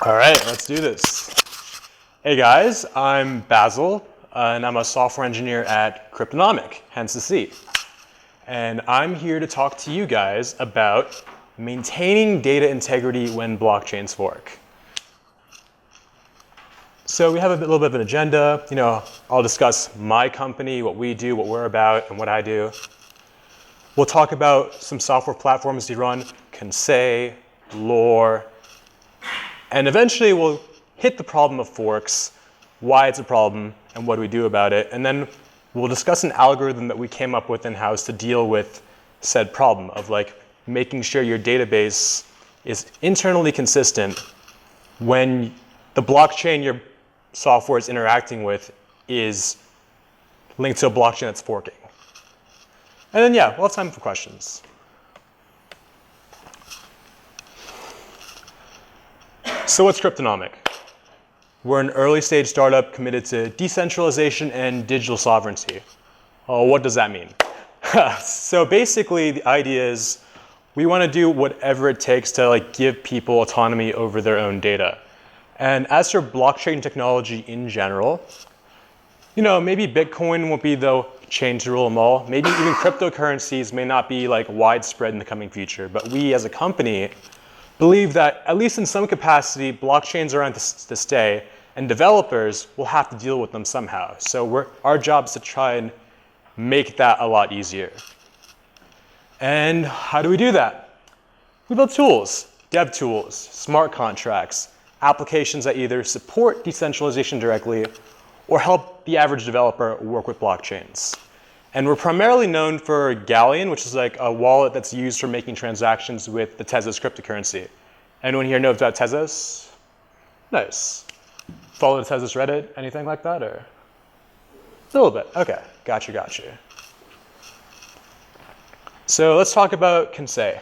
All right, let's do this. Hey guys, I'm Basil, and I'm a software engineer at CryptAnomic, hence the C. And I'm here to talk to you guys about maintaining data integrity when blockchains fork. So we have a little bit of an agenda. I'll discuss my company, what we do, what we're about, and what I do. We'll talk about some software platforms we run, Conseil, Lorre, and eventually we'll hit the problem of forks, why it's a problem, and what do we do about it. And then we'll discuss an algorithm that we came up with in-house to deal with said problem of making sure your database is internally consistent when the blockchain your software is interacting with is linked to a blockchain that's forking. And then, yeah, we'll have time for questions. So what's CryptAnomic? We're an early stage startup committed to decentralization and digital sovereignty. What does that mean? So basically, the idea is we want to do whatever it takes to give people autonomy over their own data. And as for blockchain technology in general, maybe Bitcoin won't be the chain to rule them all. Maybe even cryptocurrencies may not be widespread in the coming future. But we as a company believe that at least in some capacity, blockchains are on to stay, and developers will have to deal with them somehow. So our job is to try and make that a lot easier. And how do we do that? We build tools, dev tools, smart contracts, applications that either support decentralization directly or help the average developer work with blockchains. And we're primarily known for Galleon, which is a wallet that's used for making transactions with the Tezos cryptocurrency. Anyone here know about Tezos? Nice. Follow the Tezos Reddit? Anything like that? Or? A little bit. Okay. Gotcha. So let's talk about Conseil.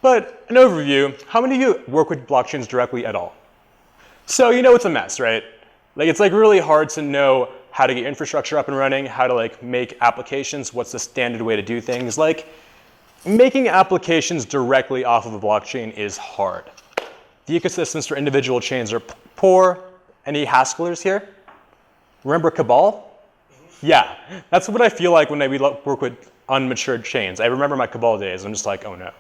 But an overview, how many of you work with blockchains directly at all? So it's a mess, right? It's really hard to know how to get infrastructure up and running, how to make applications, what's the standard way to do things. Making applications directly off of a blockchain is hard. The ecosystems for individual chains are poor. Any Haskellers here? Remember Cabal? Yeah, that's what I feel like when we work with unmatured chains. I remember my Cabal days. I'm just oh no.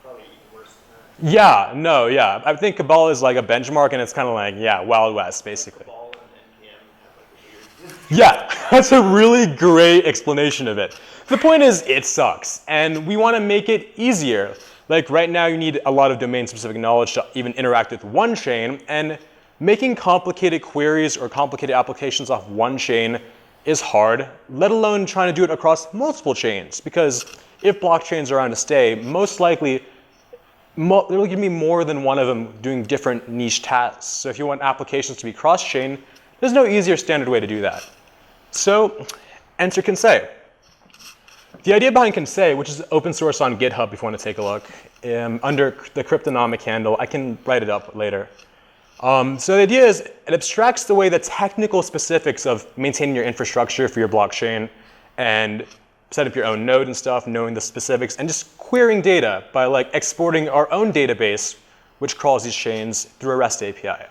Probably even worse than that. Yeah. I think Cabal is a benchmark, and it's kind of Wild West, basically. Cabal and NPM have a weird. Yeah, that's a really great explanation of it. The point is, it sucks, and we want to make it easier. Right now, you need a lot of domain-specific knowledge to even interact with one chain, and making complicated queries or complicated applications off one chain is hard, let alone trying to do it across multiple chains, because if blockchains are around to stay, most likely there will going to be more than one of them doing different niche tasks. So if you want applications to be cross-chain, there's no easier standard way to do that. So enter Conseil. The idea behind Conseil, which is open source on GitHub if you want to take a look, under the CryptAnomic handle, I can write it up later. So the idea is it abstracts away the technical specifics of maintaining your infrastructure for your blockchain and set up your own node and stuff, knowing the specifics, and just querying data by exporting our own database, which crawls these chains through a REST API.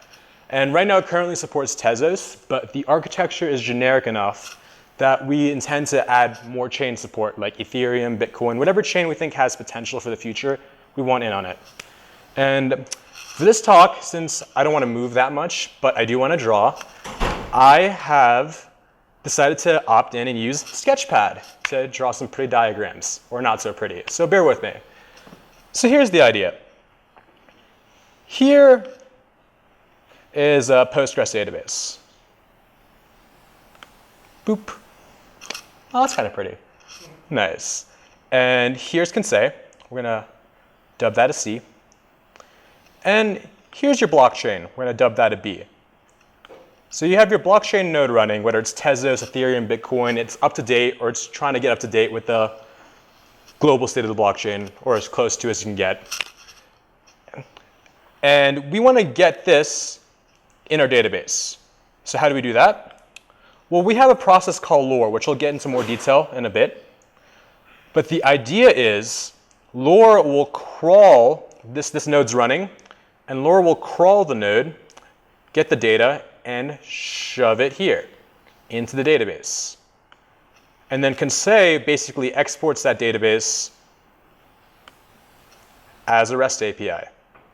And right now it currently supports Tezos, but the architecture is generic enough that we intend to add more chain support, like Ethereum, Bitcoin, whatever chain we think has potential for the future, we want in on it. And for this talk, since I don't want to move that much, but I do want to draw, I have decided to opt in and use Sketchpad to draw some pretty diagrams, or not so pretty. So bear with me. So here's the idea. Here is a Postgres database. Boop. Oh, that's kind of pretty. Nice. And here's Conseil. We're going to dub that a C. And here's your blockchain. We're going to dub that a B. So you have your blockchain node running, whether it's Tezos, Ethereum, Bitcoin, it's up to date, or it's trying to get up to date with the global state of the blockchain, or as close to as you can get. And we want to get this in our database. So how do we do that? Well, we have a process called Lorre, which we'll get into more detail in a bit. But the idea is Lorre will crawl, this node's running, And Lorre will crawl the node, get the data, and shove it here into the database. And then Conseil basically exports that database as a REST API.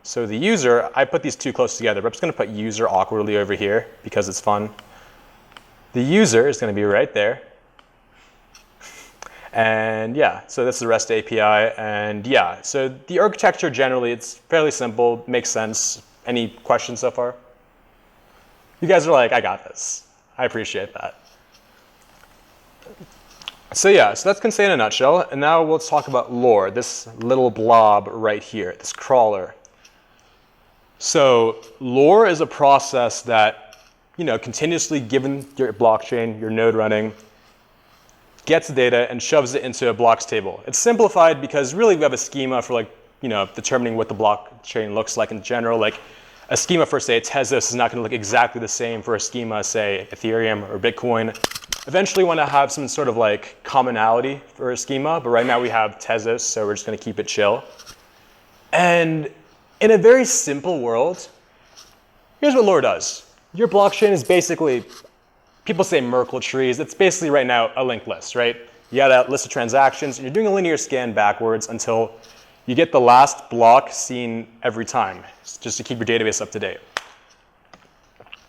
So the user, I put these two close together, but I'm just going to put user awkwardly over here because it's fun. The user is going to be right there. And yeah, so that's the REST API. And yeah, so the architecture generally, it's fairly simple, makes sense. Any questions so far? You guys are like, I got this. I appreciate that. So yeah, so that's Conseil in a nutshell. And now let's talk about Lorre, this little blob right here, this crawler. So Lorre is a process that, continuously given your blockchain, your node running, gets the data and shoves it into a blocks table. It's simplified because really we have a schema for determining what the blockchain looks like in general. Like a schema for, say, Tezos is not going to look exactly the same for a schema, say, Ethereum or Bitcoin. Eventually we want to have some sort of commonality for a schema, but right now we have Tezos, so we're just going to keep it chill. And in a very simple world, here's what Lorre does. Your blockchain is basically, people say Merkle trees. It's basically right now a linked list, right? You got a list of transactions, and you're doing a linear scan backwards until you get the last block seen every time, just to keep your database up to date.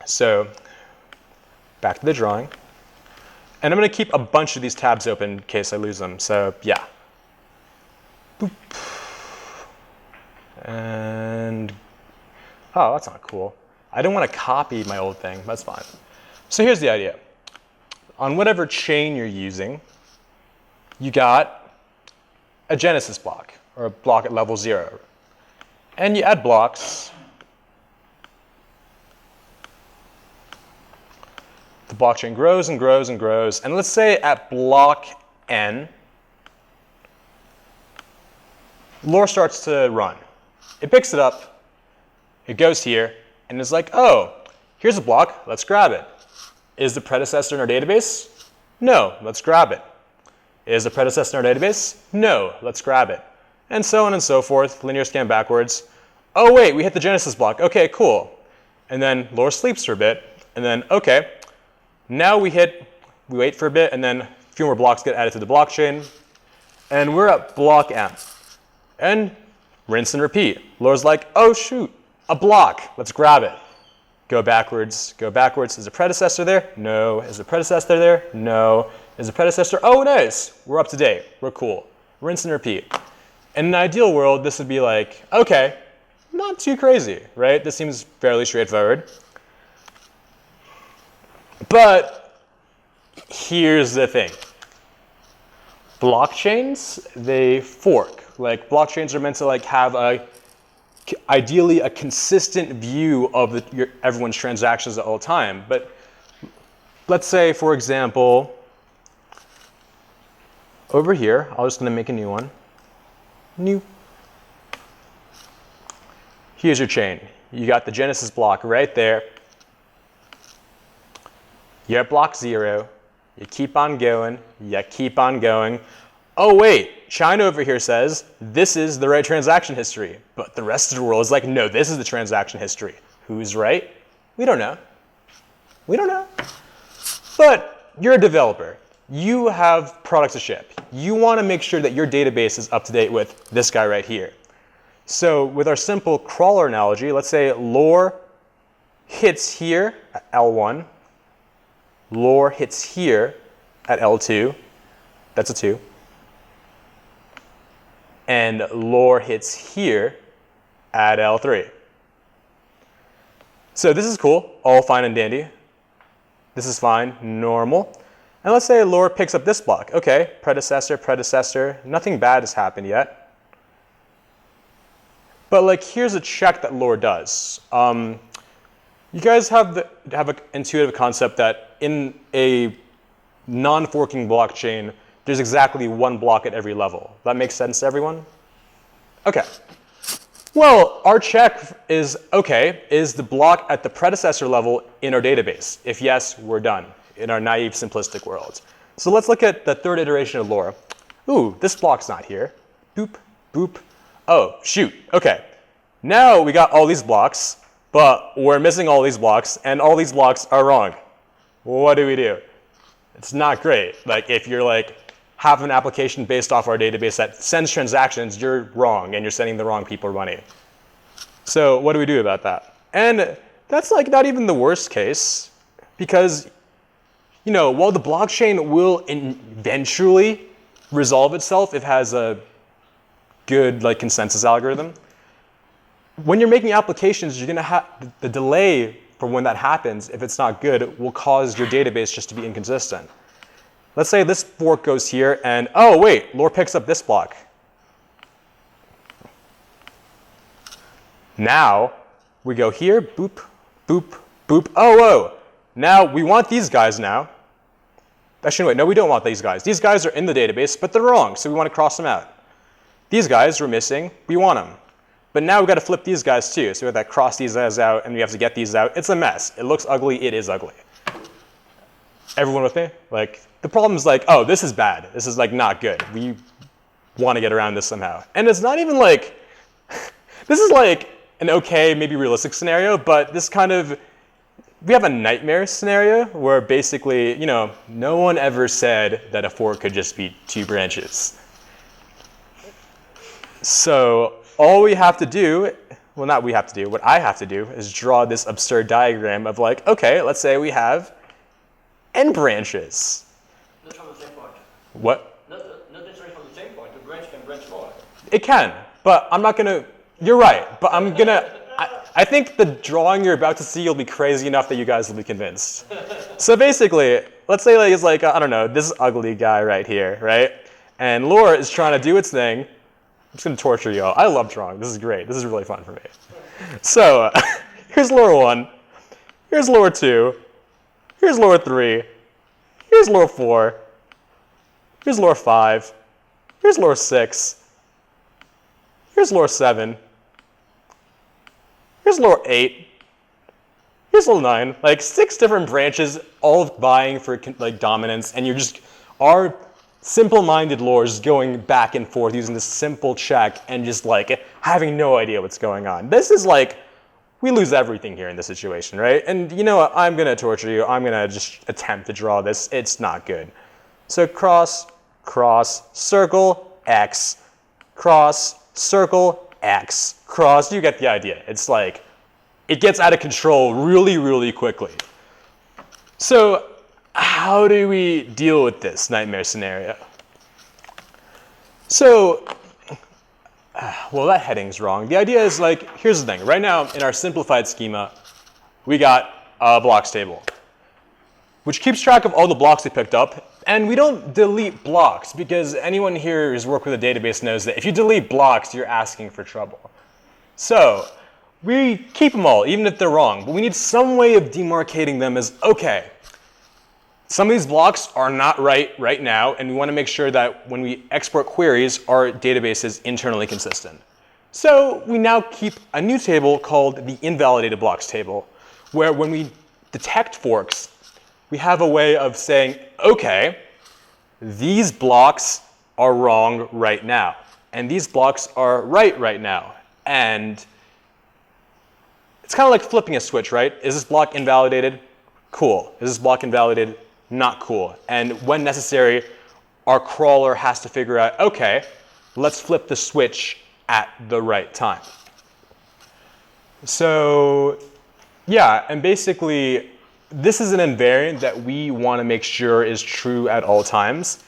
So back to the drawing. And I'm going to keep a bunch of these tabs open in case I lose them. So yeah. Boop. And, oh, that's not cool. I don't want to copy my old thing. That's fine. So here's the idea. On whatever chain you're using, you got a genesis block, or a block at level 0. And you add blocks. The blockchain grows and grows and grows. And let's say at block n, Lorre starts to run. It picks it up, it goes here, and is like, oh, here's a block, let's grab it. Is the predecessor in our database? No, let's grab it. Is the predecessor in our database? No, let's grab it. And so on and so forth, linear scan backwards. Oh wait, we hit the genesis block, okay, cool. And then Lorre sleeps for a bit, and then, okay, now we wait for a bit, and then a few more blocks get added to the blockchain, and we're at block M. And rinse and repeat. Lorre's like, oh shoot, a block, let's grab it. Go backwards, go backwards. Is the predecessor there? No. Is the predecessor there? No. Is the predecessor? Oh, nice. We're up to date. We're cool. Rinse and repeat. In an ideal world, this would be like, okay, not too crazy, right? This seems fairly straightforward. But here's the thing. Blockchains, they fork. Blockchains are meant to have ideally a consistent view of everyone's transactions at all time. But let's say, for example, over here, I'm just going to make a new one. New. Here's your chain. You got the genesis block right there. You're at block 0. You keep on going. You keep on going. Oh, wait, China over here says this is the right transaction history. But the rest of the world is like, no, this is the transaction history. Who's right? We don't know. We don't know. But you're a developer. You have products to ship. You want to make sure that your database is up to date with this guy right here. So with our simple crawler analogy, let's say Lorre hits here at L1. Lorre hits here at L2. That's a 2. And Lorre hits here at L3. So this is cool, all fine and dandy. This is fine, normal. And let's say Lorre picks up this block. Okay, predecessor, predecessor, nothing bad has happened yet. But here's a check that Lorre does. You guys have an intuitive concept that in a non-forking blockchain, there's exactly one block at every level. That makes sense to everyone? Okay. Well, our check is, okay, is the block at the predecessor level in our database? If yes, we're done in our naive, simplistic world. So let's look at the third iteration of Lorre. Ooh, this block's not here. Boop, boop. Oh, shoot. Okay. Now we got all these blocks, but we're missing all these blocks, and all these blocks are wrong. What do we do? It's not great. Like if you're like have an application based off our database that sends transactions, you're wrong, and you're sending the wrong people money. So what do we do about that? And that's like not even the worst case, because while the blockchain will eventually resolve itself if it has a good like consensus algorithm, when you're making applications, you're going to have the delay for when that happens, if it's not good, will cause your database just to be inconsistent. Let's say this fork goes here, and oh wait, Lorre picks up this block. Now we go here, boop, boop, boop. Oh, whoa. Now we want these guys now. Actually, wait, no, we don't want these guys. These guys are in the database, but they're wrong, so we want to cross them out. These guys we're missing, we want them. But now we've got to flip these guys too, so we have to cross these guys out, and we have to get these out. It's a mess. It looks ugly, it is ugly. Everyone with me? Like, the problem is like, oh, this is bad. This is like not good. We want to get around this somehow. And it's not even like, this is like an okay, maybe realistic scenario, but this kind of, we have a nightmare scenario where basically, no one ever said that a fork could just be 2 branches. So all we have to do, well, not we have to do, what I have to do is draw this absurd diagram of like, okay, let's say we have n branches. Not from the same point. What? Not necessarily from the same point. The branch can branch more. It can, but I'm not gonna, you're right, but I'm gonna, I think the drawing you're about to see will be crazy enough that you guys will be convinced. So basically, let's say like it's like, I don't know, this ugly guy right here, right? And Lorre is trying to do its thing. I'm just gonna torture you all. I love drawing, this is great. This is really fun for me. So here's Lorre 1, here's Lorre 2, here's Lorre 3, here's Lorre 4, here's Lorre 5, here's Lorre 6, here's Lorre 7, here's Lorre 8, here's Lorre 9, like 6 different branches, all vying for like dominance, and you're just, our simple-minded Lorre is going back and forth using this simple check and just like having no idea what's going on. This is like, we lose everything here in this situation, right? And you know what, I'm gonna torture you, I'm gonna just attempt to draw this, it's not good. So cross, cross, circle, X, cross, circle, X, cross, you get the idea. It's like, it gets out of control really, really quickly. So how do we deal with this nightmare scenario? So, well, that heading's wrong. The idea is like, here's the thing. Right now, in our simplified schema, we got a blocks table, which keeps track of all the blocks we picked up. And we don't delete blocks, because anyone here who's worked with a database knows that if you delete blocks, you're asking for trouble. So we keep them all, even if they're wrong. But we need some way of demarcating them as, okay, some of these blocks are not right now, and we want to make sure that when we export queries, our database is internally consistent. So we now keep a new table called the invalidated blocks table, where when we detect forks, we have a way of saying, okay, these blocks are wrong right now, and these blocks are right now. And it's kind of like flipping a switch, right? Is this block invalidated? Cool. Is this block invalidated? Not cool. And when necessary, our crawler has to figure out, okay, let's flip the switch at the right time. So yeah, and basically, this is an invariant that we want to make sure is true at all times.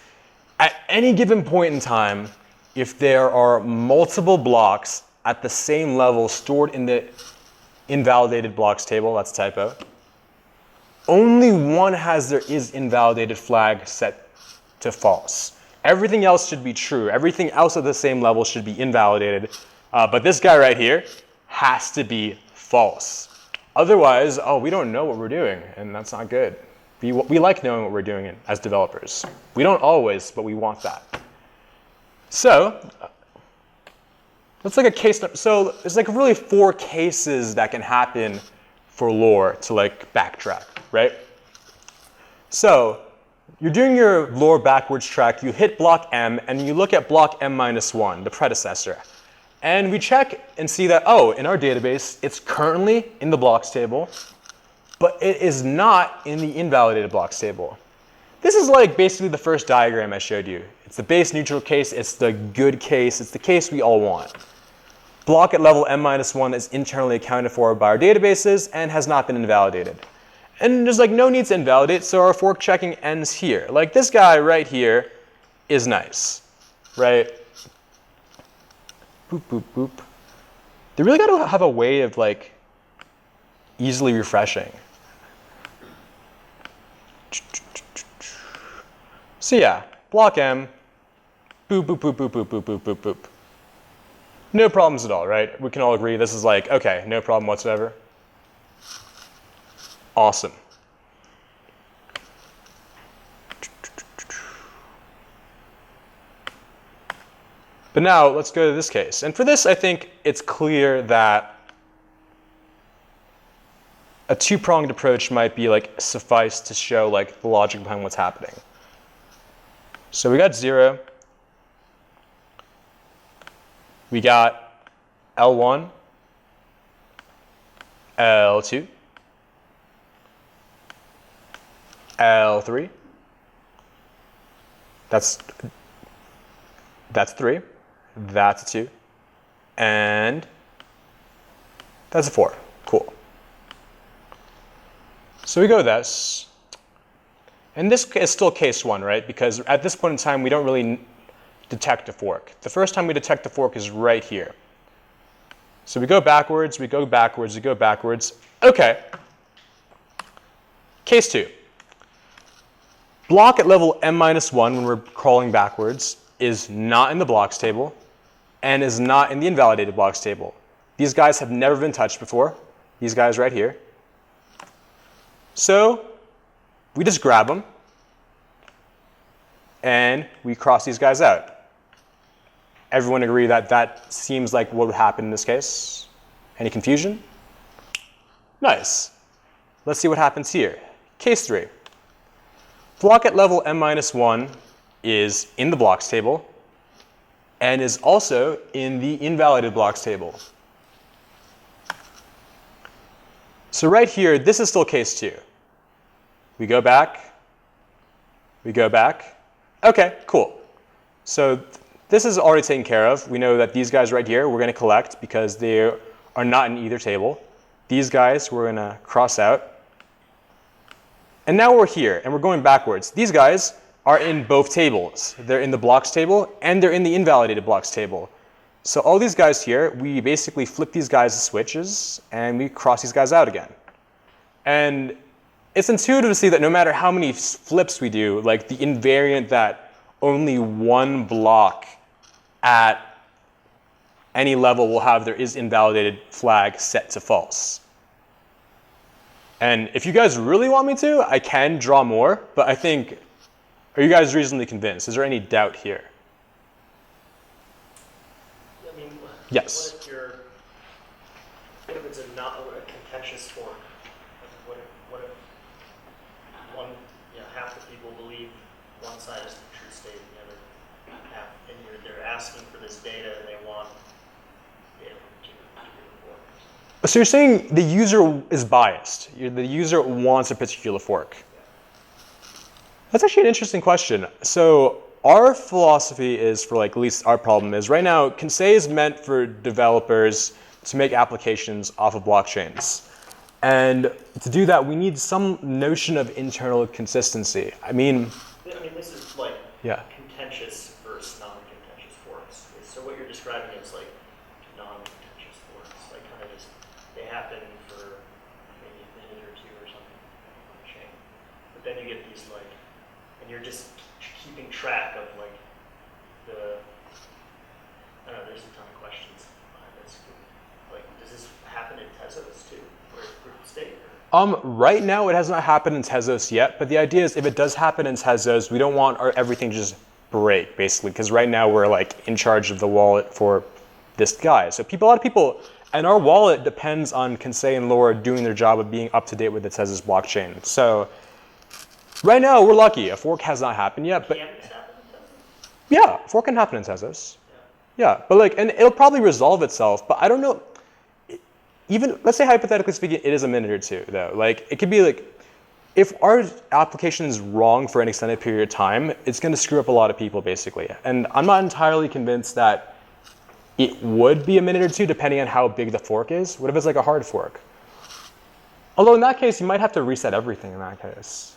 At any given point in time, if there are multiple blocks at the same level stored in the invalidated blocks table, that's a typo, only one has their is invalidated flag set to false. Everything else should be true. Everything else at the same level should be invalidated. But this guy right here has to be false. Otherwise, oh, we don't know what we're doing, and that's not good. We like knowing what we're doing as developers. We don't always, but we want that. So let's look at case. So there's like really 4 cases that can happen for Lorre to like backtrack, right? So you're doing your Lorre backwards track, you hit block M, and you look at block M-1, the predecessor. And we check and see that, oh, in our database, it's currently in the blocks table, but it is not in the invalidated blocks table. This is like basically the first diagram I showed you. It's the base neutral case, it's the good case, it's the case we all want. Block at level m-1 is internally accounted for by our databases and has not been invalidated. And there's like no need to invalidate, so our fork checking ends here. Like this guy right here is nice, right? Boop, boop, boop. They really got to have a way of like easily refreshing. So yeah, block M, boop, boop, boop, boop, boop, boop, boop, boop, boop. No problems at all, right? We can all agree this is like, okay, no problem whatsoever. Awesome. But now let's go to this case. And for this, I think it's clear that a two-pronged approach might be like suffice to show like the logic behind what's happening. So we got 0. We got L1, L2, L3. That's 3. That's a 2. And that's a 4. Cool. So we go with this. And this is still case 1, right? Because at this point in time, we don't really detect a fork. The first time we detect a fork is right here. So we go backwards, we go backwards, we go backwards. OK. Case 2. Block at level m-1 when we're crawling backwards is not in the blocks table and is not in the invalidated blocks table. These guys have never been touched before. These guys right here. So we just grab them and we cross these guys out. Everyone agree that that seems like what would happen in this case? Any confusion? Nice. Let's see what happens here. Case 3. Block at level m-1 is in the blocks table and is also in the invalidated blocks table. So right here, this is still case 2. We go back. We go back. OK, cool. So this is already taken care of. We know that these guys right here we're going to collect because they are not in either table. These guys we're going to cross out. And now we're here, and we're going backwards. These guys are in both tables. They're in the blocks table, and they're in the invalidated blocks table. So all these guys here, we basically flip these guys as switches, and we cross these guys out again. And it's intuitive to see that no matter how many flips we do, like the invariant that only one block at any level will have their is invalidated flag set to false. And if you guys really want me to, I can draw more, but I think, are you guys reasonably convinced? Is there any doubt here? I mean, yes. What if it's a contentious fork? What if one, half the people believe one side is the true state and the other half, and they're asking for this data and they want it to be the fork? So you're saying the user is biased. The user wants a particular fork. That's actually an interesting question. So our philosophy is for like, at least our problem is right now, Conseil is meant for developers to make applications off of blockchains. And to do that, we need some notion of internal consistency. I mean, this is like yeah. Contentious versus non-contentious forks. So what you're describing is like non-contentious forks, like kind of just they happen for maybe a minute or two or something on the chain. But then you get these like, and you're just keeping track of like the, I don't know, there's a ton of questions behind this. Like, does this happen in Tezos too, or proof of stake? Right now, it has not happened in Tezos yet, but the idea is if it does happen in Tezos, we don't want everything to just break, basically, because right now we're like in charge of the wallet for this guy. So a lot of people, and our wallet depends on Conseil and Lorre doing their job of being up to date with the Tezos blockchain. So right now, we're lucky. A fork has not happened yet, but Can this happen in Tezos? yeah, a fork can happen in Tezos. Yeah. Yeah, but like, and it'll probably resolve itself, but I don't know. Even, let's say hypothetically speaking, it is a minute or two though. Like, it could be like, if our application is wrong for an extended period of time, it's going to screw up a lot of people basically. And I'm not entirely convinced that it would be a minute or two depending on how big the fork is. What if it's like a hard fork? Although in that case, you might have to reset everything in that case.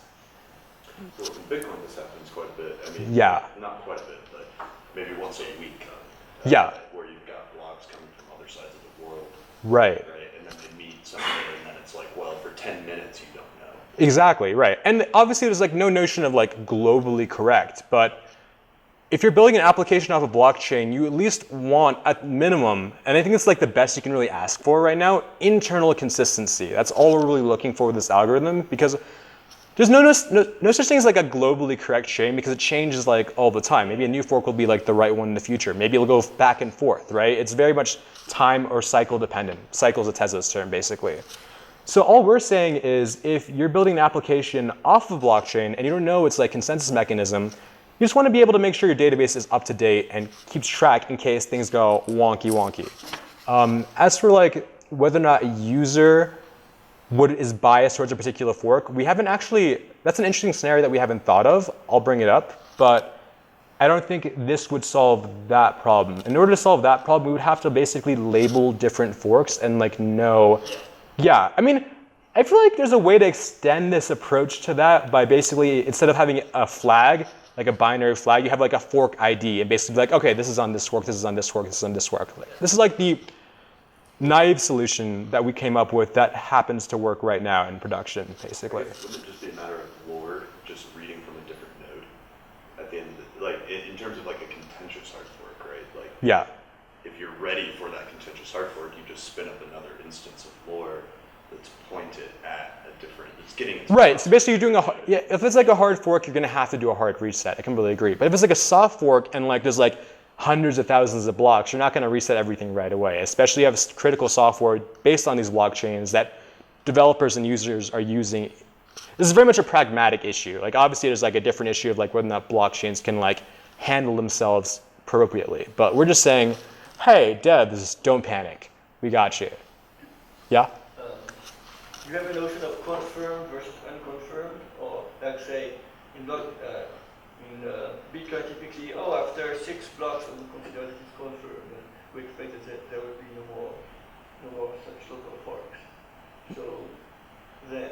Well, in Bitcoin, this happens quite a bit. I mean, Yeah. not quite a bit, but maybe once a week. Yeah. Where you've got blocks coming from other sides of the world. Right. Right, and then they meet somewhere, and then it's like, well, for 10 minutes you don't know. Exactly, right. And obviously there's like no notion of like globally correct, but if you're building an application off a blockchain, you at least want at minimum, and I think it's like the best you can really ask for right now, internal consistency. That's all we're really looking for with this algorithm, because there's no such thing as like a globally correct chain, because it changes like all the time. Maybe a new fork will be like the right one in the future. Maybe it'll go back and forth, right? It's very much time or cycle dependent. Cycle is a Tesla's term, basically. So all we're saying is if you're building an application off of blockchain and you don't know its like consensus mechanism, you just want to be able to make sure your database is up to date and keeps track in case things go wonky. As for like whether or not a user is biased towards a particular fork, we haven't actually, that's an interesting scenario that we haven't thought of. I'll bring it up, but I don't think this would solve that problem. In order to solve that problem, we would have to basically label different forks and like know. Yeah, I mean, I feel like there's a way to extend this approach to that by basically, instead of having a flag, like a binary flag, you have like a fork ID and basically like, okay, this is on this fork, this is on this fork, this is on this fork. This is like the naive solution that we came up with that happens to work right now in production, basically. Wouldn't it just be a matter of Lorre just reading from a different node at the end of the, like in terms of like a contentious hard fork, right? Like, yeah. If you're ready for that contentious hard fork, you just spin up another instance of Lorre that's pointed at a different, it's getting its Right, so basically you're doing if it's like a hard fork, you're gonna have to do a hard reset. I completely agree. But if it's like a soft fork and like there's like hundreds of thousands of blocks, you're not gonna reset everything right away, especially if you have critical software based on these blockchains that developers and users are using. This is very much a pragmatic issue. Like obviously there's like a different issue of like whether or not blockchains can like handle themselves appropriately. But we're just saying, hey, devs, don't panic. We got you. Yeah? Do you have a notion of confirmed versus unconfirmed? Or like say, in Bitcoin typically, after 6 blocks we consider that it's confirmed, and we expect that there will be no more such local forks. So then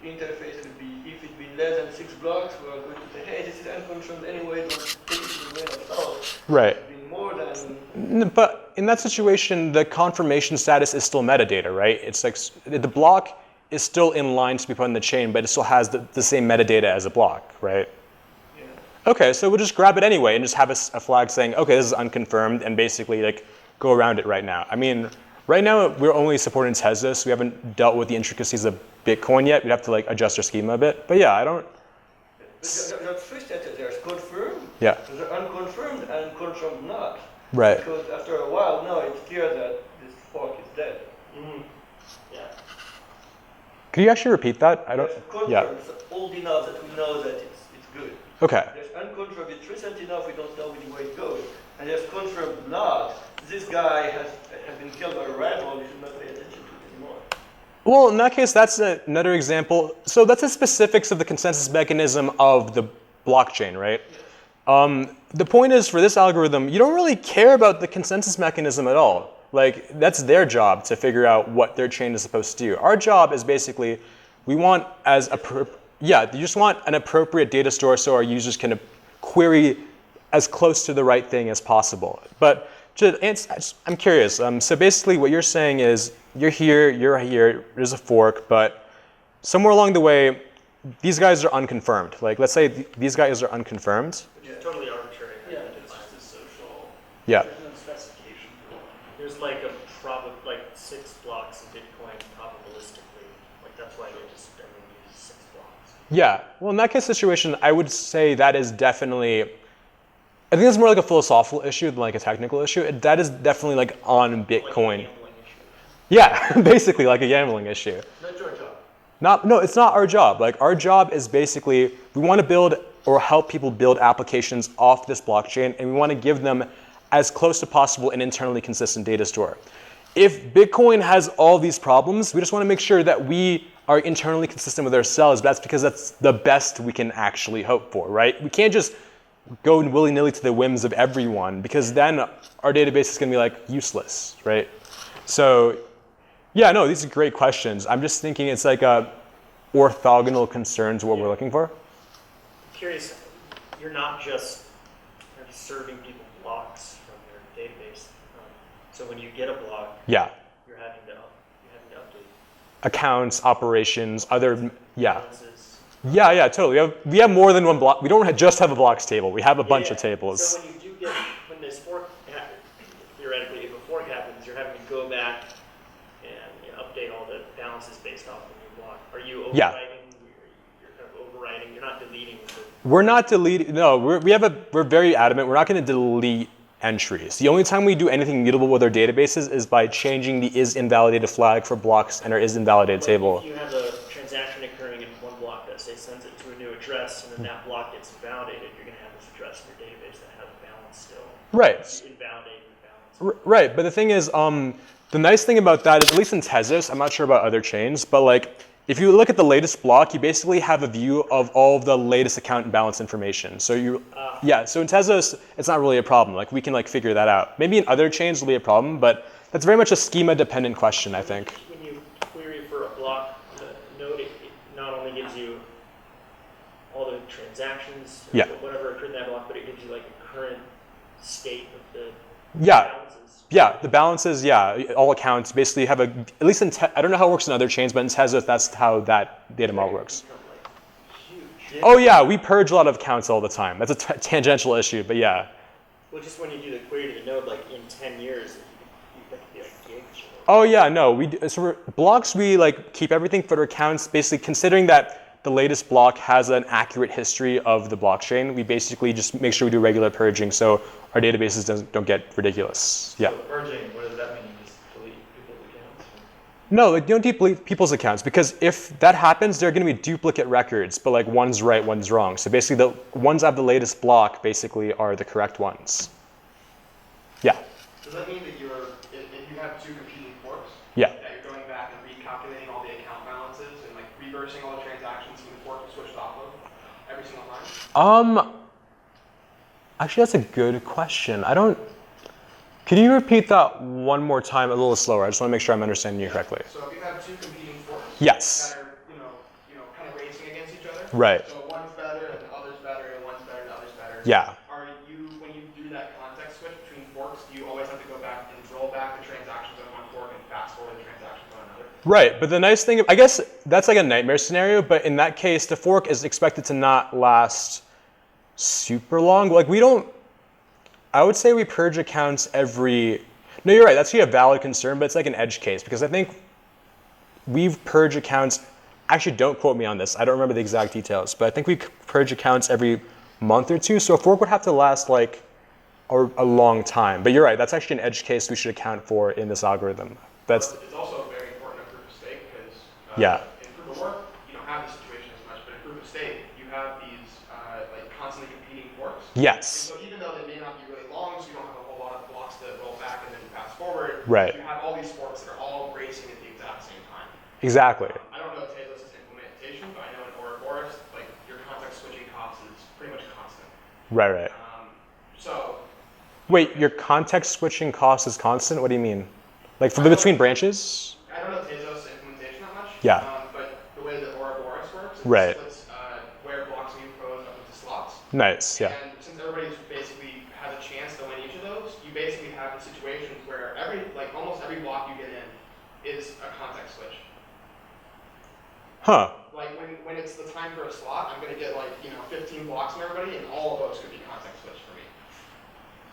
the interface would be, if it's been less than 6 blocks, we are going to say, hey, this is unconfirmed anyway, don't take it to the grain of salt. Right. It's been more than... But in that situation, the confirmation status is still metadata, right? It's like the block is still in line to be put in the chain, but it still has the same metadata as a block, right? Yeah. Okay, so we'll just grab it anyway and just have a flag saying, okay, this is unconfirmed, and basically like go around it right now. I mean, right now we're only supporting Tesla, so we haven't dealt with the intricacies of Bitcoin yet. We'd have to like adjust our schema a bit. But yeah, I don't. That's three status. There's confirmed, Yeah. there's unconfirmed, and confirmed not. Right. Because after a while, now it's clear that this fork is dead. Mm-hmm. Yeah. Could you actually repeat that? I don't. There's confirmed, Yeah. so old enough that we know that it's good. Okay. There's unconfirmed, it's recent enough we don't know which way it goes. And there's confirmed not. This guy has been killed by a rival, we should not pay attention to it anymore. Well, in that case, that's another example. So that's the specifics of the consensus mechanism of the blockchain, right? Yes. The point is, for this algorithm, you don't really care about the consensus mechanism at all. Like, that's their job to figure out what their chain is supposed to do. Our job is basically, we want you just want an appropriate data store so our users can query as close to the right thing as possible. But I'm curious. So basically what you're saying is, you're here, there's a fork, but somewhere along the way, these guys are unconfirmed. Like, let's say these guys are unconfirmed. It's totally arbitrary. Yeah, it's just a social. Yeah. There's no specification for one. There's like 6 blocks in Bitcoin probabilistically. Like that's why they just use 6 blocks. Yeah. Well, in that case situation, I would say that is definitely, I think it's more like a philosophical issue than like a technical issue. That is definitely like on Bitcoin. Like a gambling issue. Yeah, basically like a gambling issue. Not your job. No, it's not our job. Like our job is basically, we want to build or help people build applications off this blockchain, and we want to give them as close to possible an internally consistent data store. If Bitcoin has all these problems, we just want to make sure that we are internally consistent with ourselves. That's because that's the best we can actually hope for, right? We can't just go willy-nilly to the whims of everyone, because then our database is going to be like useless, right? So yeah, no, these are great questions. I'm just thinking it's like a orthogonal concerns what we're looking for. I'm curious, you're not just kind of serving people blocks from your database. So when you get a block, Yeah. you're having to update Accounts, operations, other, yeah. balances. Yeah, totally. We have more than one block. We don't just have a blocks table. We have a bunch of tables. So when you do when this fork happens, theoretically, if a fork happens, you're having to go back and update all the balances based off the new block. Are you overwriting? Yeah. You're kind of overwriting. You're not deleting. We're not deleting. No, we're very adamant. We're not going to delete entries. The only time we do anything mutable with our databases is by changing the is_invalidated flag for blocks in our is_invalidated table. If you have a transaction occurring in one block that say sends it to a new address, and then that block gets invalidated, you're going to have this address in your database that has a balance still. Right. You invalidate the balance. Right, but the thing is, the nice thing about that is, at least in Tezos, I'm not sure about other chains, but like, if you look at the latest block, you basically have a view of all of the latest account and balance information. So so in Tezos, it's not really a problem. Like, we can like figure that out. Maybe in other chains it'll be a problem, but that's very much a schema-dependent question, I think. When you query for a block, the node, it not only gives you all the transactions, whatever occurred in that block, but it gives you like a current state of the balances. Yeah, the balances, all accounts basically have at least I don't know how it works in other chains, but in Tezos, that's how that data model works. Oh yeah, we purge a lot of accounts all the time. That's a tangential issue, but yeah. Well, just when you do the query to the node, like in 10 years, you could be like gigs. Oh yeah, no, blocks, we like keep everything for accounts, basically considering that the latest block has an accurate history of the blockchain. We basically just make sure we do regular purging so our databases don't get ridiculous. Yeah. So purging, what does that mean? You just delete people's accounts? No, like, you don't delete people's accounts, because if that happens, there are going to be duplicate records, but like one's right, one's wrong. So basically the ones that have the latest block basically are the correct ones. Yeah. Does that mean that if you have two competing forks, Yeah. that you're going back and recalculating all the account balances and like reversing all the transactions from the fork you switched off of every single time? Actually, that's a good question. Can you repeat that one more time a little slower? I just want to make sure I'm understanding you correctly. So if you have two competing forks Yes. that are, kind of racing against each other. Right. So one's better and the other's better and one's better and the other's better. Yeah. When you do that context switch between forks, do you always have to go back and roll back the transactions on one fork and fast forward the transactions on another? Right, but the nice thing, I guess that's like a nightmare scenario, but in that case, the fork is expected to not last super long. Like, I would say we purge accounts no, you're right, that's actually a valid concern, but it's like an edge case, because I think we've purged accounts, actually don't quote me on this, I don't remember the exact details, but I think we purge accounts every month or two, so a fork would have to last like a long time. But you're right, that's actually an edge case we should account for in this algorithm. It's also very important in proof of stake, because in proof of work, you don't have this situation as much, but in proof of stake, you have these like constantly competing forks. Yes. And so even though they may not be really long, so you don't have a whole lot of blocks to roll back and then fast forward, Right. you have all these forks that are all racing at the exact same time. Exactly. I don't know Tezos' implementation, but I know in Ouroboros, like your context switching cost is pretty much constant. Right. Wait, your context switching cost is constant? What do you mean? Like between branches? I don't know Tezos' implementation that much. Yeah. But the way that Ouroboros works, it Right. splits where blocks are being proposed up into slots. Nice, yeah. And since everybody basically has a chance to win each of those, you basically have the situations where almost every block you get in is a context switch. Huh. Like when it's the time for a slot, I'm going to get 15 blocks from everybody, and all of those could be context switch for me.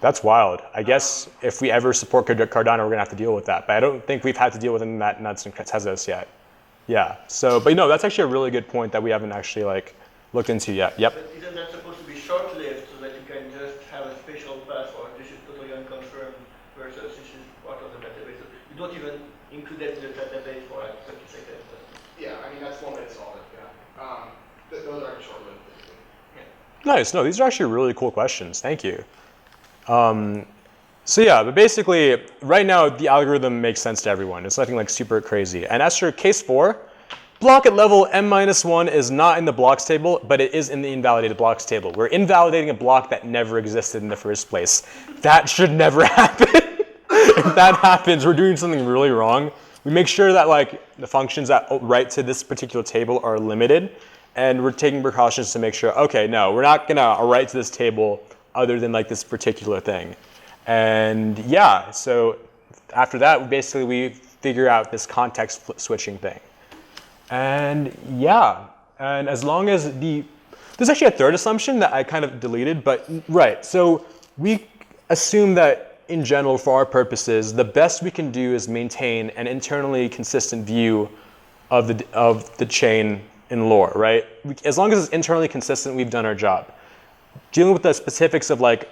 That's wild. I guess if we ever support Cardano, we're going to have to deal with that. But I don't think we've had to deal with that nuts and Tezos yet. Yeah. So, but that's actually a really good point that we haven't actually looked into yet. Yep. But isn't that supposed to be short-lived so that you can just have a special password? This is totally unconfirmed versus this is part of the database. You don't even include that in the database for 30 seconds. Yeah, I mean, that's one way to solve it, yeah. Those are short-lived, basically. Nice. No, these are actually really cool questions. Thank you. So yeah, but basically, right now, the algorithm makes sense to everyone. It's nothing like super crazy. And as for case 4, block at level m-1 is not in the blocks table, but it is in the invalidated blocks table. We're invalidating a block that never existed in the first place. That should never happen. If that happens, we're doing something really wrong. We make sure that like the functions that write to this particular table are limited, and we're taking precautions to make sure, okay, no, we're not gonna write to this table other than like this particular thing. And yeah, so after that, basically we figure out this context switching thing. And yeah, and as long as there's actually a third assumption that I kind of deleted, but right. So we assume that in general, for our purposes, the best we can do is maintain an internally consistent view of the chain in Lorre, right? As long as it's internally consistent, we've done our job. Dealing with the specifics of like,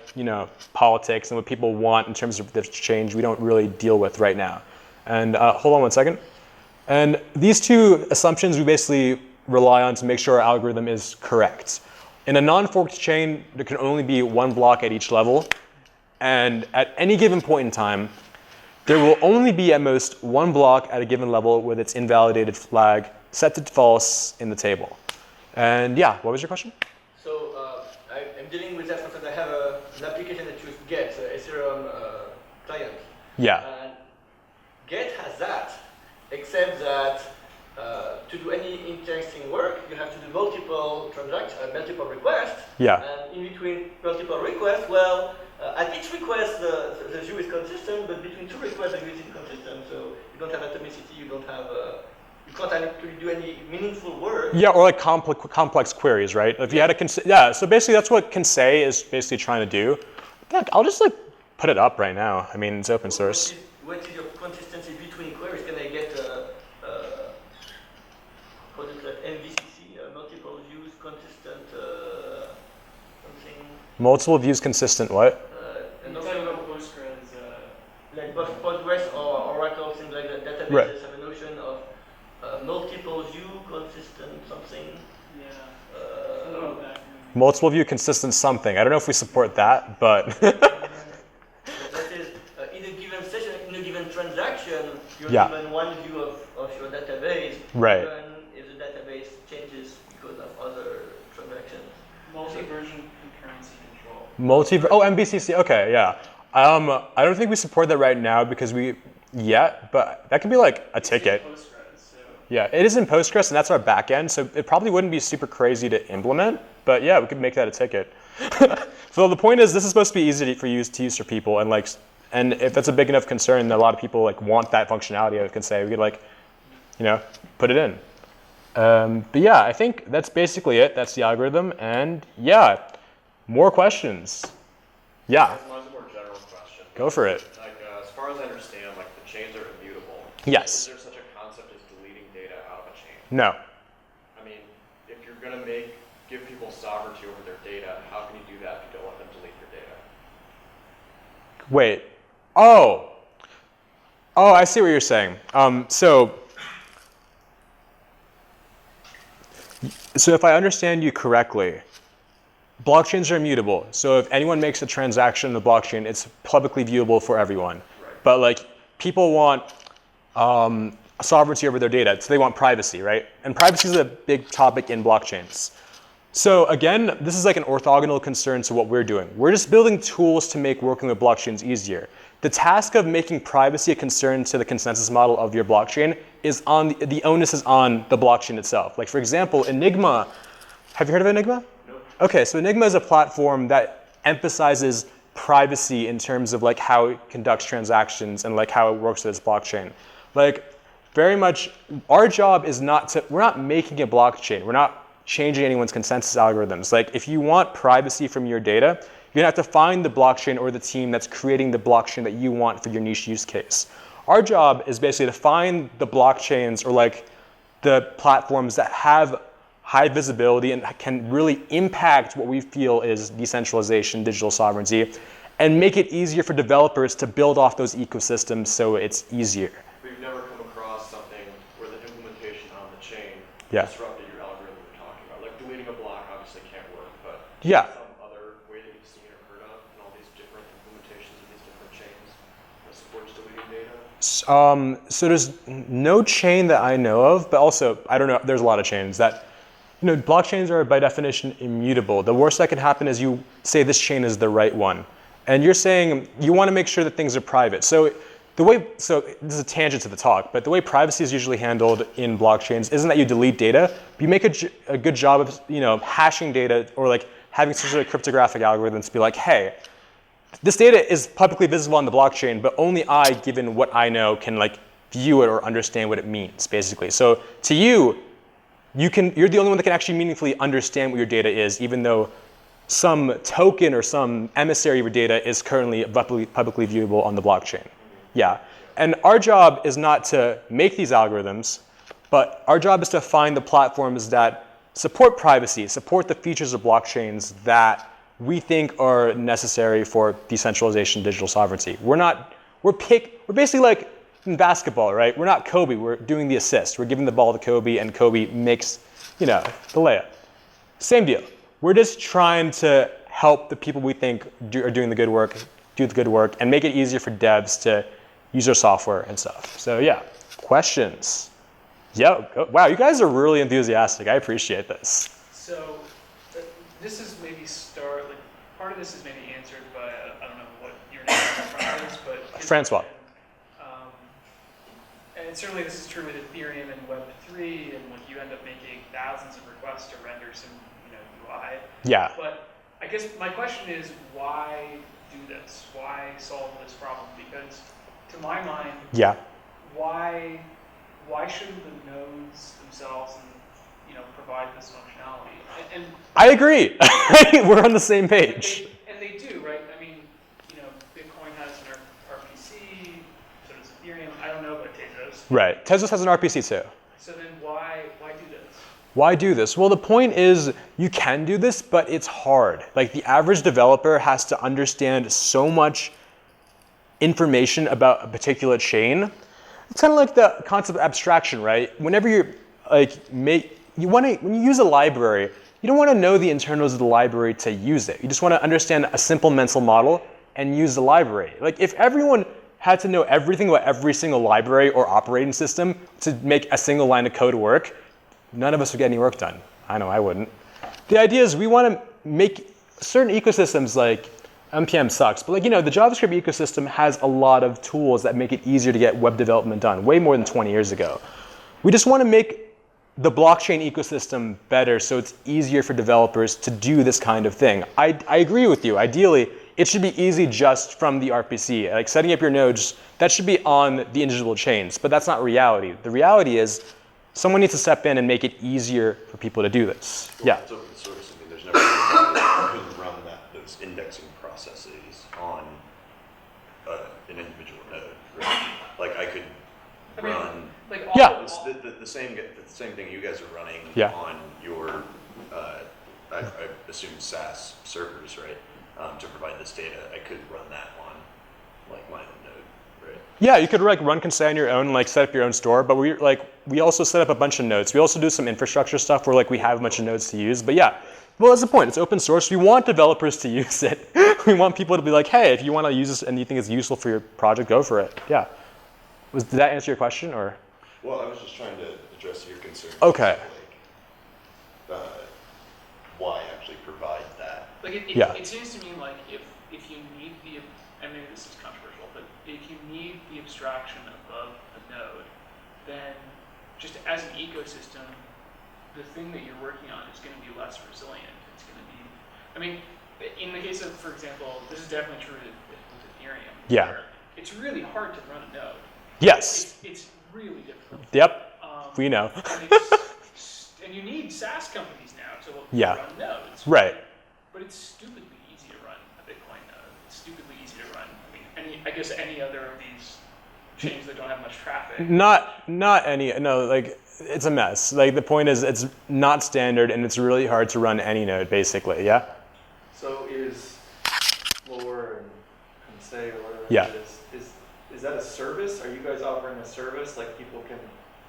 politics and what people want in terms of this change, we don't really deal with right now. And hold on one second. And these two assumptions we basically rely on to make sure our algorithm is correct. In a non-forked chain, there can only be one block at each level. And at any given point in time, there will only be at most one block at a given level with its invalidated flag set to false in the table. And yeah, what was your question? So I'm dealing with that because I have an application that uses Get, Ethereum client. Yeah. And Get has that, except that to do any interesting work, you have to do multiple requests. Yeah. And in between multiple requests, well, at each request, the view is consistent, but between two requests, the view is inconsistent. So you don't have atomicity, you can't actually do any meaningful work. Yeah, or like complex queries, right? If you had so basically that's what Conseil is basically trying to do. Heck, I'll just like put it up right now. I mean, it's open source. What is your consistency between queries? Can I get MVCC, multiple views consistent something? Multiple views consistent what? And You're talking about Postgres. like both Postgres or Oracle, things like that. Databases Right. have a notion of multiple view consistent something. Yeah. Multiple view consistent something. I don't know if we support that, but That is, in a given session, in a given transaction, you're Yeah. given one view of your database. Right. Even if the database changes because of other transactions. Multi-version concurrency control. MBCC. Okay, yeah. I don't think we support that right now because but that could be like a ticket. Postgres, so. Yeah, it is in Postgres, and that's our backend, so it probably wouldn't be super crazy to implement, but yeah, we could make that a ticket. So the point is, this is supposed to be easy to use for people, and if that's a big enough concern that a lot of people like want that functionality, I can say we could put it in. But yeah, I think that's basically it. That's the algorithm, and yeah, more questions. Yeah, Mine's a more general question. go for it. Like, as far as I understand, like the chains are immutable. Yes. Is there such a concept as deleting data out of a chain? No. I mean, if you're gonna give people sovereignty over their data, how can you do that if you don't let them delete your data? Wait. Oh, I see what you're saying. So if I understand you correctly, blockchains are immutable. So if anyone makes a transaction in the blockchain, it's publicly viewable for everyone. Right. But like people want sovereignty over their data, so they want privacy, right? And privacy is a big topic in blockchains. So again, this is like an orthogonal concern to what we're doing. We're just building tools to make working with blockchains easier. The task of making privacy a concern to the consensus model of your blockchain is the onus is on the blockchain itself. Like for example, Enigma, have you heard of Enigma? No. Okay, so Enigma is a platform that emphasizes privacy in terms of like how it conducts transactions and like how it works with its blockchain. Like very much, our job is we're not making a blockchain. We're not changing anyone's consensus algorithms. Like if you want privacy from your data, you're gonna have to find the blockchain or the team that's creating the blockchain that you want for your niche use case. Our job is basically to find the blockchains or like the platforms that have high visibility and can really impact what we feel is decentralization, digital sovereignty, and make it easier for developers to build off those ecosystems so it's easier. We've never come across something where the implementation on the chain Yeah. disrupted your algorithm you're talking about. Like deleting a block obviously can't work, but Yeah. some other way that you've seen or heard of in all these different implementations of these different chains. So there's no chain that I know of, but also, I don't know, there's a lot of chains that, blockchains are by definition immutable. The worst that can happen is you say this chain is the right one. And you're saying you want to make sure that things are private. So this is a tangent to the talk, but the way privacy is usually handled in blockchains isn't that you delete data, but you make a good job of, hashing data or like having some sort of cryptographic algorithms to be like, hey, this data is publicly visible on the blockchain, but only I, given what I know, can like view it or understand what it means, basically. So to you're the only one that can actually meaningfully understand what your data is, even though some token or some emissary of your data is currently publicly viewable on the blockchain. Yeah. And our job is not to make these algorithms, but our job is to find the platforms that support privacy, support the features of blockchains that we think are necessary for decentralization, digital sovereignty. We're basically like in basketball, right? We're not Kobe, we're doing the assist. We're giving the ball to Kobe and Kobe makes, the layup. Same deal. We're just trying to help the people we think are doing the good work, do the good work, and make it easier for devs to use our software and stuff. So yeah, questions? Yeah, wow, you guys are really enthusiastic. I appreciate this. So this is maybe part of this is maybe answered by, I don't know what your name is, but Francois. And certainly this is true with Ethereum and Web3, and when you end up making thousands of requests to render some UI. Yeah. But I guess my question is, why do this? Why solve this problem? Because to my mind, yeah, why shouldn't the nodes themselves provide this functionality? And I agree. We're on the same page. And they do, right? I mean, Bitcoin has an RPC, so does Ethereum. I don't know about Tezos. Right. Tezos has an RPC too. So then why do this? Why do this? Well, the point is you can do this, but it's hard. Like the average developer has to understand so much information about a particular chain. It's kind of like the concept of abstraction, right? Whenever you're when you use a library, you don't want to know the internals of the library to use it. You just want to understand a simple mental model and use the library. Like if everyone had to know everything about every single library or operating system to make a single line of code work, none of us would get any work done. I know I wouldn't. The idea is we want to make certain ecosystems like NPM sucks, but the JavaScript ecosystem has a lot of tools that make it easier to get web development done, way more than 20 years ago. We just want to make the blockchain ecosystem better so it's easier for developers to do this kind of thing. I agree with you. Ideally, it should be easy just from the RPC. Like setting up your nodes, that should be on the individual chains, but that's not reality. The reality is someone needs to step in and make it easier for people to do this. Well, yeah. It's open source. I mean, there's never you couldn't run those indexing processes on an individual node, right? Like I could run. Yeah. The same thing you guys are running yeah. on your, I assume SaaS servers, right? To provide this data, I could run that on like my own node, right? Yeah, you could run Conseil on your own, set up your own store. But we also set up a bunch of nodes. We also do some infrastructure stuff where we have a bunch of nodes to use. But yeah, well, that's the point. It's open source. We want developers to use it. We want people to be like, hey, if you want to use this and you think it's useful for your project, go for it. Yeah. Did that answer your question or? Well, I was just trying to address your concern. Okay. Why actually provide that? It seems to me like if you need and maybe this is controversial, but if you need the abstraction above a node, then just as an ecosystem, the thing that you're working on is going to be less resilient. It's going to be, in the case of, for example, this is definitely true with Ethereum. Yeah. It's really hard to run a node. Yes. It's really difficult. Yep. We know. And you need SaaS companies now to run nodes. Right. But it's stupidly easy to run a Bitcoin node. It's stupidly easy to run. I guess any other of these chains that don't have much traffic. Not any. No, it's a mess. The point is, it's not standard, and it's really hard to run any node, basically. Yeah. So is Lorre and Conseil or whatever yeah. it is that a service? Are you guys offering a service like people can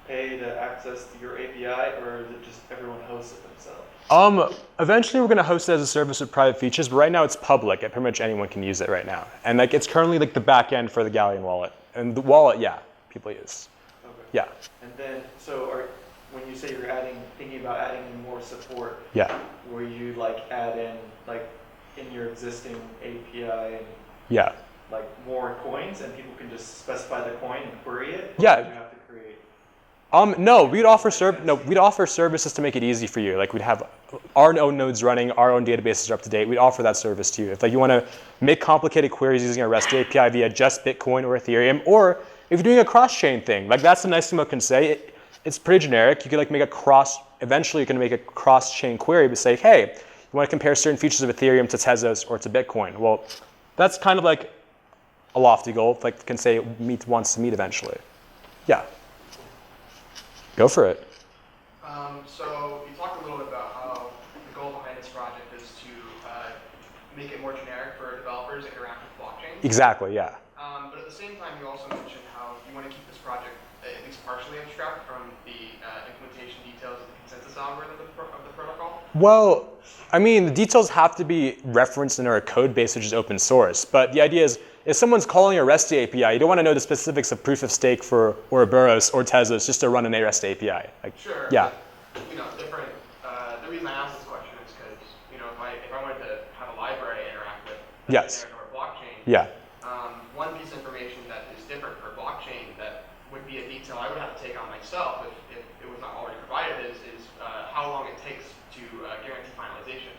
pay to access your API, or is it just everyone hosts it themselves? Eventually we're going to host it as a service with private features, but right now it's public. Pretty much anyone can use it right now. And it's currently the back end for the Galleon wallet. And the wallet, yeah. people use. Okay. Yeah. And then, so when you say you're thinking about adding in more support, Yeah. where you like add in like in your existing API and Yeah. like more coins, and people can just specify the coin and query it? Or Yeah. would you have to create? No, we'd offer services to make it easy for you. Like we'd have our own nodes running, our own databases are up to date. We'd offer that service to you. If like you want to make complicated queries using a REST API via just Bitcoin or Ethereum, or if you're doing a cross-chain thing, like that's the nice thing about Conseil. It's pretty generic. You could like make eventually you can make a cross-chain query to say, hey, you want to compare certain features of Ethereum to Tezos or to Bitcoin. Well, that's kind of like a lofty goal, like Conseil wants to meet eventually. Yeah. Go for it. So you talked a little bit about how the goal behind this project is to make it more generic for developers to interact with blockchains. Exactly, yeah. But at the same time, you also mentioned how you want to keep this project at least partially abstract from the implementation details of the consensus algorithm of the protocol. Well, I mean, the details have to be referenced in our code base, which is open source. But the idea is, if someone's calling a REST API, you don't want to know the specifics of proof of stake for Ouroboros or Tezos just to run an REST API. Like, Sure. Yeah. But, different. The reason I asked this question is because if I wanted to have a library interact with Yes. or blockchain. Yeah. One piece of information that is different for blockchain that would be a detail I would have to take on myself if it was not already provided is how long it takes to guarantee finalization.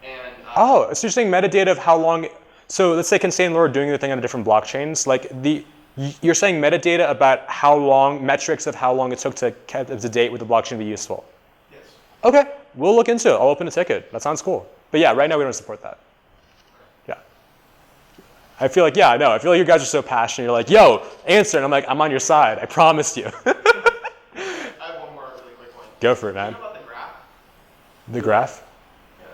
And So you're saying metadata of how long? So let's say Conseil and Lorre are doing their thing on different blockchains. Like you're saying metadata about how long, metrics of how long it took to get up to date with the blockchain to be useful. yes. Okay, we'll look into it. I'll open a ticket. That sounds cool. But yeah, right now we don't support that. Yeah. I feel like you guys are so passionate. You're like, yo, answer. And I'm like, I'm on your side. I promised you. I have one more really quick one. Go for it, Do you man. know about the graph? The graph?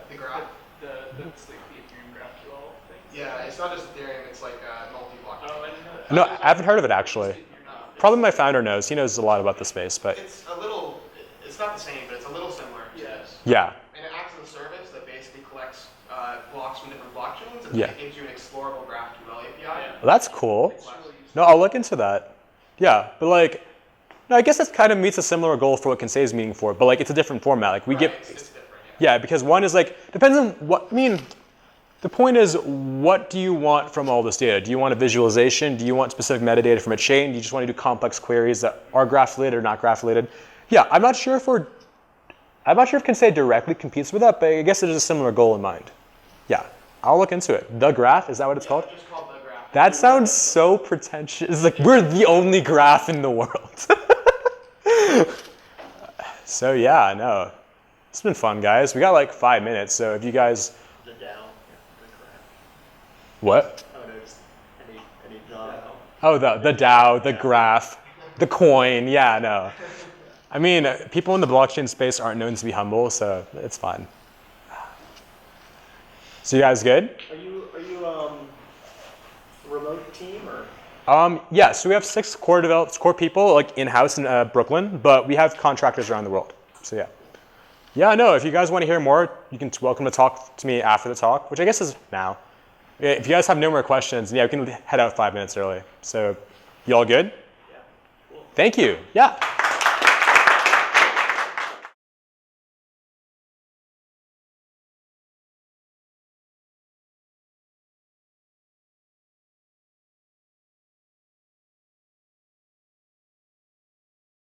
The graph? That's like the Ethereum GraphQL thing. Yeah, it's not just Ethereum, it's like multi-blockchain. Oh, I didn't know that. No, I haven't heard of it actually. Probably my founder knows. He knows a lot about the space, but It's not the same, but it's a little similar to this. yeah. And it acts as a service that basically collects blocks from different blockchains and Yeah. it gives you an explorable GraphQL API. Yeah. Well, that's cool. It's really useful. No, I'll look into that. Yeah, but like, no, I guess that kind of meets a similar goal for what Conseil is meeting for, but like it's a different format. Like we Right, get, it's different, yeah, because one is like, depends on what, I mean, the point is, what do you want from all this data? Do you want a visualization? Do you want specific metadata from a chain? Do you just want to do complex queries that are graph related or not graph related? Yeah, I'm not sure if Conseil directly competes with that, but I guess there's a similar goal in mind. Yeah, I'll look into it. The graph, is that what it's called? Just called the graph. That sounds so pretentious. It's like we're the only graph in the world. So yeah, no. It's been fun, guys. We got like 5 minutes, so if you guys... The DAO, the graph. What? Oh, no, just any non. Oh, the DAO, the graph, the coin. Yeah, no. I mean, people in the blockchain space aren't known to be humble, so it's fine. So you guys good? Are you a remote team or? Yeah, so we have 6 core people like in-house in Brooklyn, but we have contractors around the world. So yeah. Yeah, no, if you guys want to hear more, you can welcome to talk to me after the talk, which I guess is now. If you guys have no more questions, yeah, we can head out 5 minutes early. So you all good? Yeah. Cool. Thank you. Yeah.